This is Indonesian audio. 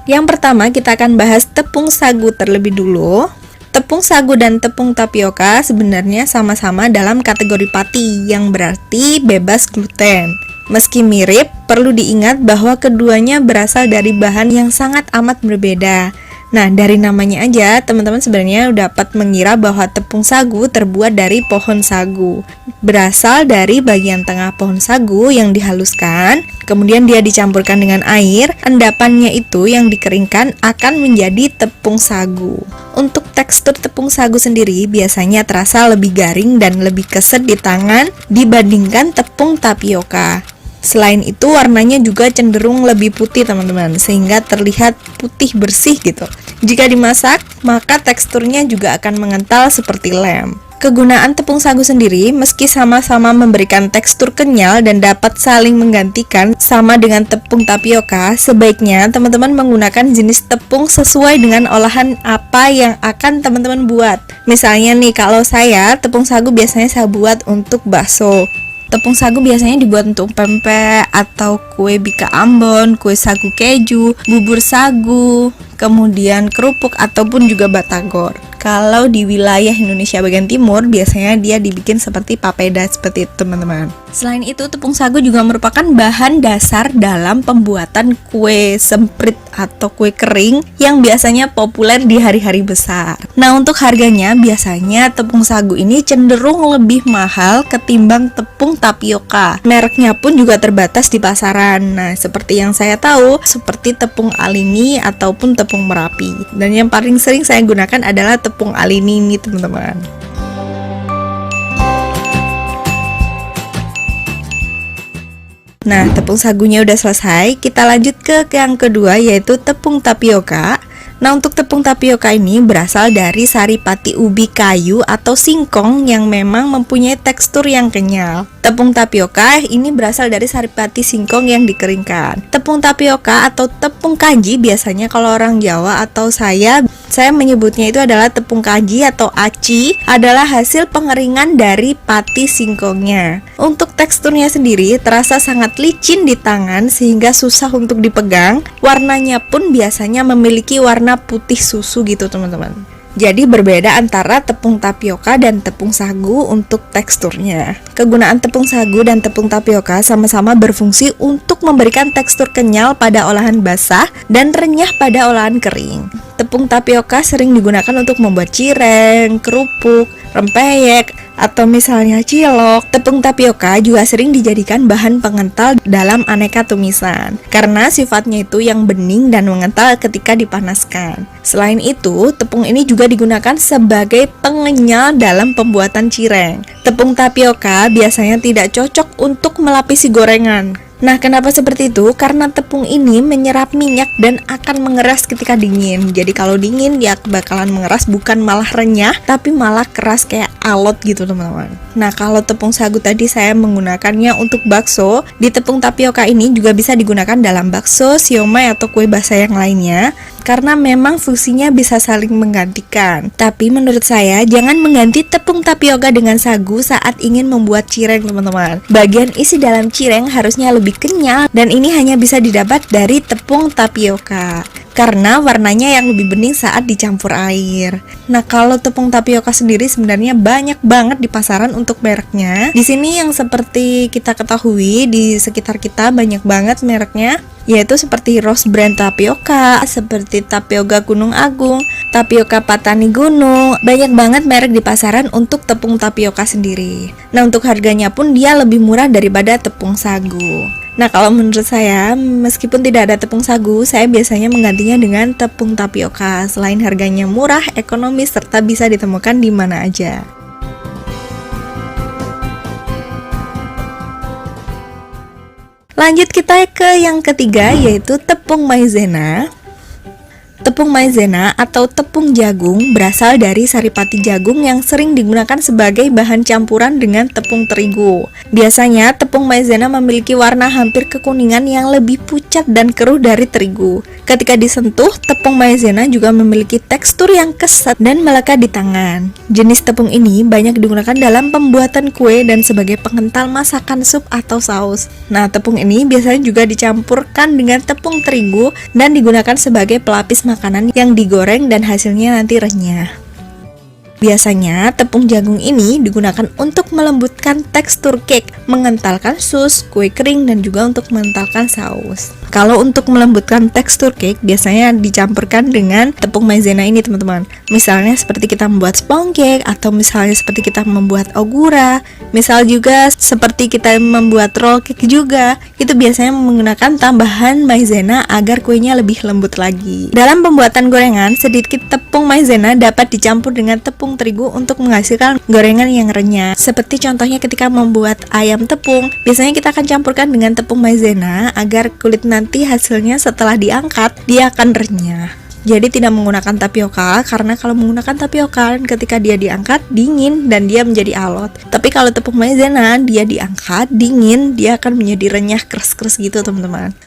Yang pertama kita akan bahas tepung sagu terlebih dulu. Tepung sagu dan tepung tapioka sebenarnya sama-sama dalam kategori pati, yang berarti bebas gluten. Meski mirip, perlu diingat bahwa keduanya berasal dari bahan yang sangat amat berbeda. Nah, dari namanya aja, teman-teman sebenarnya dapat mengira bahwa tepung sagu terbuat dari pohon sagu. Berasal dari bagian tengah pohon sagu yang dihaluskan, kemudian dia dicampurkan dengan air, endapannya itu yang dikeringkan akan menjadi tepung sagu. Untuk tekstur tepung sagu sendiri biasanya terasa lebih garing dan lebih keset di tangan dibandingkan tepung tapioka. Selain itu warnanya juga cenderung lebih putih teman-teman, sehingga terlihat putih bersih gitu. Jika dimasak, maka teksturnya juga akan mengental seperti lem. Kegunaan tepung sagu sendiri meski sama-sama memberikan tekstur kenyal dan dapat saling menggantikan sama dengan tepung tapioka, sebaiknya teman-teman menggunakan jenis tepung sesuai dengan olahan apa yang akan teman-teman buat. Misalnya nih, kalau saya tepung sagu biasanya saya buat untuk bakso. Tepung sagu biasanya dibuat untuk pempek atau kue bika Ambon, kue sagu keju, bubur sagu, kemudian kerupuk ataupun juga batagor. Kalau di wilayah Indonesia bagian timur, biasanya dia dibikin seperti papeda seperti itu teman-teman. Selain itu, tepung sagu juga merupakan bahan dasar dalam pembuatan kue semprit atau kue kering yang biasanya populer di hari-hari besar. Nah, untuk harganya biasanya tepung sagu ini cenderung lebih mahal ketimbang tepung tapioka. Mereknya pun juga terbatas di pasaran. Nah, seperti yang saya tahu, seperti tepung Alini ataupun tepung Merapi. Dan yang paling sering saya gunakan adalah tepung Alini ini teman-teman. Nah, tepung sagunya udah selesai. Kita lanjut ke yang kedua, yaitu tepung tapioka. Nah, untuk tepung tapioka ini berasal dari saripati ubi kayu atau singkong yang memang mempunyai tekstur yang kenyal. Tepung tapioka ini berasal dari saripati singkong yang dikeringkan. Tepung tapioka atau tepung kanji biasanya kalau orang Jawa atau saya menyebutnya itu adalah tepung kanji atau aci, adalah hasil pengeringan dari pati singkongnya. Untuk teksturnya sendiri terasa sangat licin di tangan sehingga susah untuk dipegang. Warnanya pun biasanya memiliki warna putih susu gitu teman-teman. Jadi berbeda antara tepung tapioka dan tepung sagu untuk teksturnya. Kegunaan tepung sagu dan tepung tapioka sama-sama berfungsi untuk memberikan tekstur kenyal pada olahan basah dan renyah pada olahan kering. Tepung tapioka sering digunakan untuk membuat cireng, kerupuk, rempeyek, atau misalnya cilok. Tepung tapioka juga sering dijadikan bahan pengental dalam aneka tumisan karena sifatnya itu yang bening dan mengental ketika dipanaskan. Selain itu, tepung ini juga digunakan sebagai pengenyal dalam pembuatan cireng. Tepung tapioka biasanya tidak cocok untuk melapisi gorengan. Nah, kenapa seperti itu? Karena tepung ini menyerap minyak dan akan mengeras ketika dingin. Jadi kalau dingin dia bakalan mengeras, bukan malah renyah, tapi malah keras kayak alot gitu teman-teman. Nah, kalau tepung sagu tadi saya menggunakannya untuk bakso. Di tepung tapioka ini juga bisa digunakan dalam bakso, siomay atau kue basah yang lainnya, karena memang fungsinya bisa saling menggantikan. Tapi menurut saya jangan mengganti tepung tapioka dengan sagu saat ingin membuat cireng teman-teman. Bagian isi dalam cireng harusnya lebih kenyal dan ini hanya bisa didapat dari tepung tapioka karena warnanya yang lebih bening saat dicampur air. Nah, kalau tepung tapioka sendiri sebenarnya banyak banget di pasaran untuk mereknya. Di sini yang seperti kita ketahui di sekitar kita banyak banget mereknya, yaitu seperti Rose Brand Tapioka, seperti Tapioka Gunung Agung, Tapioka Patani Gunung. Banyak banget merek di pasaran untuk tepung tapioka sendiri. Nah, untuk harganya pun dia lebih murah daripada tepung sagu. Nah, kalau menurut saya, meskipun tidak ada tepung sagu, saya biasanya menggantinya dengan tepung tapioka. Selain harganya murah, ekonomis, serta bisa ditemukan di mana aja. Lanjut kita ke yang ketiga, yaitu tepung maizena. Tepung maizena atau tepung jagung berasal dari saripati jagung yang sering digunakan sebagai bahan campuran dengan tepung terigu. Biasanya tepung maizena memiliki warna hampir kekuningan yang lebih pucat dan keruh dari terigu. Ketika disentuh, tepung maizena juga memiliki tekstur yang kesat dan melekat di tangan. Jenis tepung ini banyak digunakan dalam pembuatan kue dan sebagai pengental masakan sup atau saus. Nah, tepung ini biasanya juga dicampurkan dengan tepung terigu dan digunakan sebagai pelapis makanan yang digoreng dan hasilnya nanti renyah. Biasanya tepung jagung ini digunakan untuk melembutkan tekstur cake, mengentalkan sus, kue kering, dan juga untuk mengentalkan saus. Kalau untuk melembutkan tekstur cake biasanya dicampurkan dengan tepung maizena ini teman-teman. Misalnya seperti kita membuat sponge cake, atau misalnya seperti kita membuat ogura, misal juga seperti kita membuat roll cake juga. Itu biasanya menggunakan tambahan maizena agar kuenya lebih lembut lagi. Dalam pembuatan gorengan, sedikit tepung maizena dapat dicampur dengan tepung terigu untuk menghasilkan gorengan yang renyah. Seperti contohnya ketika membuat ayam tepung, biasanya kita akan campurkan dengan tepung maizena agar kulit nanti hasilnya setelah diangkat dia akan renyah. Jadi tidak menggunakan tapioka, karena kalau menggunakan tapioka ketika dia diangkat dingin dan dia menjadi alot. Tapi kalau tepung maizena dia diangkat dingin, dia akan menjadi renyah keras-keras gitu teman-teman.